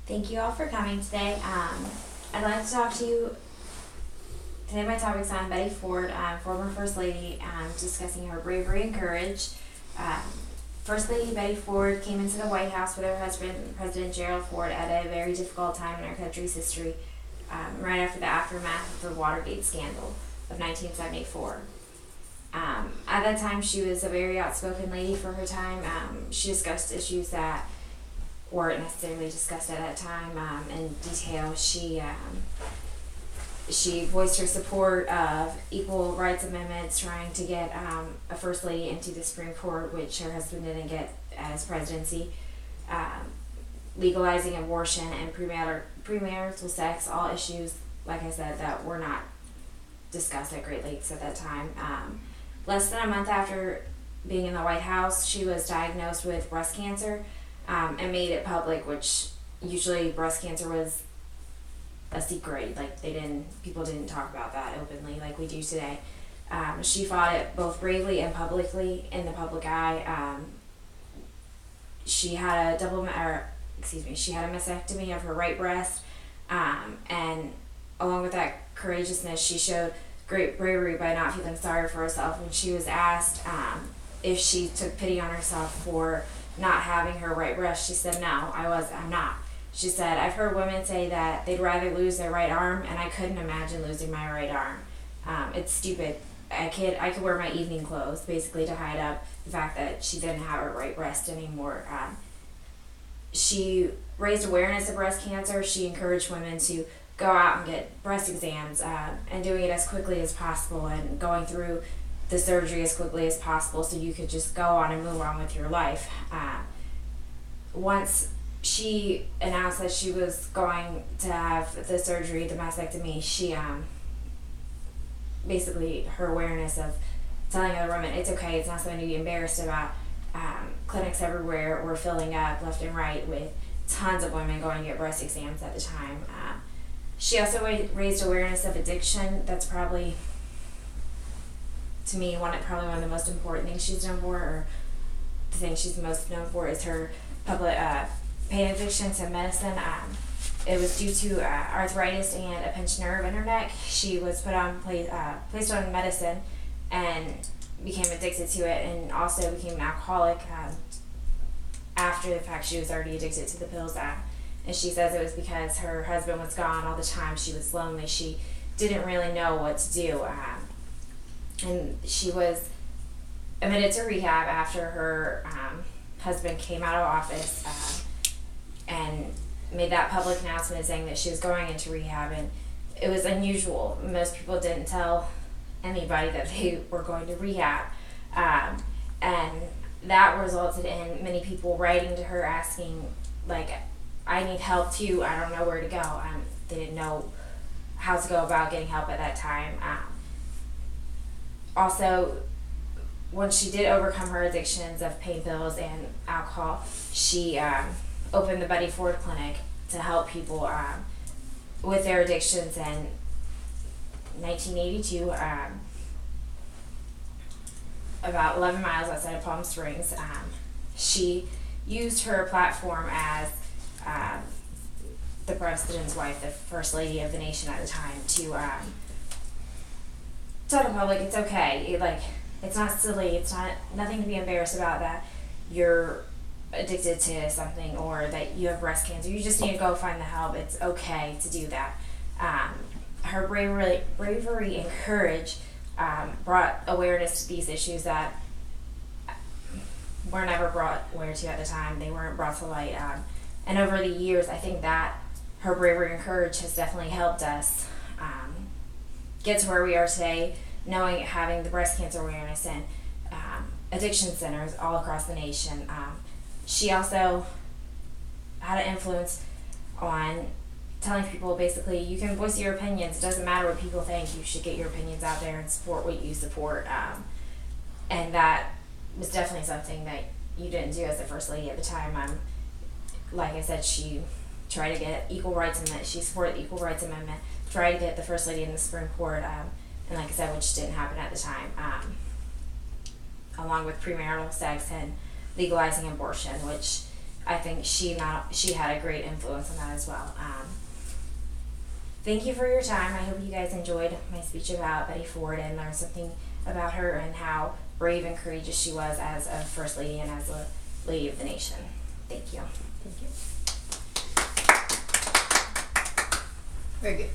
Thank you all for coming today. I'd like to talk to you today. My topic's on Betty Ford, former First Lady, discussing her bravery and courage. Um, First Lady Betty Ford came into the White House with her husband, President Gerald Ford, at a very difficult time in our country's history, right after the aftermath of the Watergate scandal of 1974. At that time, she was a very outspoken lady for her time. She discussed issues that weren't necessarily discussed at that time in detail. She voiced her support of equal rights amendments, trying to get a first lady into the Supreme Court, which her husband didn't get at his presidency. Legalizing abortion and premarital sex, all issues, like I said, that were not discussed at great lengths at that time. Less than a month after being in the White House, she was diagnosed with breast cancer and made it public, which usually breast cancer was a secret. Like people didn't talk about that openly like we do today. She fought it both bravely and publicly in the public eye. She had she had a mastectomy of her right breast, and along with that courageousness, she showed great bravery by not feeling sorry for herself. When she was asked if she took pity on herself for not having her right breast, she said, "No, I'm not." She said, "I've heard women say that they'd rather lose their right arm, and I couldn't imagine losing my right arm. It's stupid. I could wear my evening clothes basically to hide up the fact that she didn't have her right breast anymore." She raised awareness of breast cancer. She encouraged women to go out and get breast exams and doing it as quickly as possible and going through the surgery as quickly as possible so you could just go on and move on with your life. Once she announced that she was going to have the surgery, the mastectomy, she basically her awareness of telling other women it's okay, it's not something to be embarrassed about. Clinics everywhere were filling up left and right with tons of women going to get breast exams at the time. She also raised awareness of addiction. That's probably, to me, one of the most important things she's known for, or the thing she's most known for, is her public pain addiction to medicine. It was due to arthritis and a pinched nerve in her neck. She was placed on medicine and became addicted to it, and also became an alcoholic after the fact. She was already addicted to the pills. And she says it was because her husband was gone all the time. She was lonely. She didn't really know what to do. And she was admitted to rehab after her husband came out of office and made that public announcement saying that she was going into rehab. And it was unusual. Most people didn't tell anybody that they were going to rehab. And that resulted in many people writing to her asking, like, I need help too. I don't know where to go. They didn't know how to go about getting help at that time. Also, once she did overcome her addictions of pain pills and alcohol, she opened the Betty Ford Clinic to help people with their addictions. In 1982, about 11 miles outside of Palm Springs, she used her platform as the president's wife, the first lady of the nation at the time, to tell the public it's okay. It's not silly. It's nothing to be embarrassed about that you're addicted to something or that you have breast cancer. You just need to go find the help. It's okay to do that. Her bravery and courage brought awareness to these issues that were never brought awareness to at the time. They weren't brought to light. And over the years, I think that her bravery and courage has definitely helped us get to where we are today, having the breast cancer awareness and addiction centers all across the nation. She also had an influence on telling people basically you can voice your opinions. It doesn't matter what people think. You should get your opinions out there and support what you support. And that was definitely something that you didn't do as the First Lady at the time. Like I said, she tried to get equal rights amendment. She supported the Equal Rights Amendment, tried to get the First Lady in the Supreme Court, and like I said, which didn't happen at the time, along with premarital sex and legalizing abortion, which I think she had a great influence on that as well. Thank you for your time. I hope you guys enjoyed my speech about Betty Ford and learned something about her and how brave and courageous she was as a First Lady and as a Lady of the Nation. Thank you. Thank you. Very good.